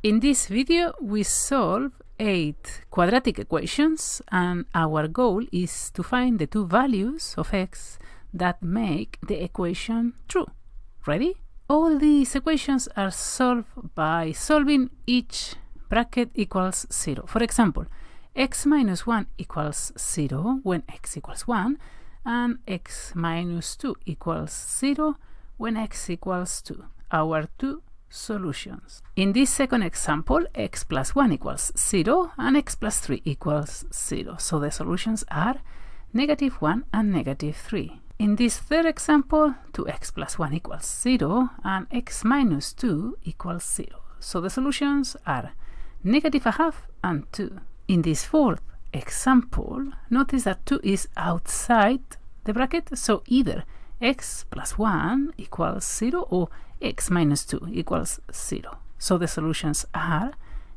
In this video, we solve 8 quadratic equations, and our goal is to find the two values of x that make the equation true. Ready? All these equations are solved by solving each bracket equals 0. For example, x minus 1 equals 0 when x equals 1, and x minus 2 equals 0 when x equals 2. Our two solutions. In this second example, x plus 1 equals 0 and x plus 3 equals 0. So the solutions are -1 and -3. In this third example, 2x plus 1 equals 0 and x minus 2 equals 0. So the solutions are -1/2 and 2. In this fourth example, notice that 2 is outside the bracket, so either x plus 1 equals 0 or x minus 2 equals 0. So the solutions are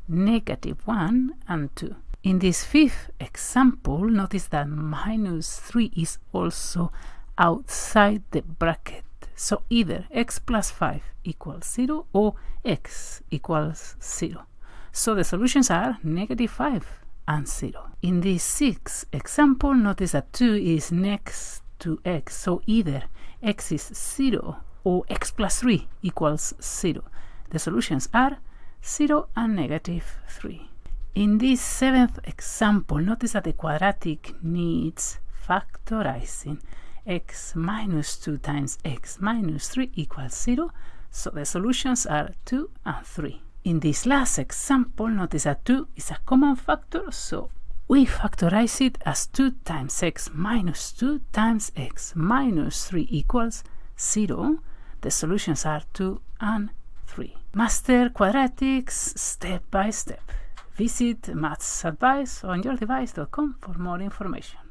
-1 and 2. In this fifth example, notice that -3 is also outside the bracket. So either x plus 5 equals 0 or x equals 0. So the solutions are -5 and 0. In this sixth example, notice that 2 is next to x. So either x is 0 or x plus 3 equals 0. The solutions are 0 and -3. In this seventh example, notice that the quadratic needs factorizing. X minus 2 times x minus 3 equals 0. So the solutions are 2 and 3. In this last example, notice that 2 is a common factor, so we factorize it as 2 times x minus 2 times x minus 3 equals 0. The solutions are 2 and 3. Master quadratics step by step. Visit mathsadvice on yourdevice.com for more information.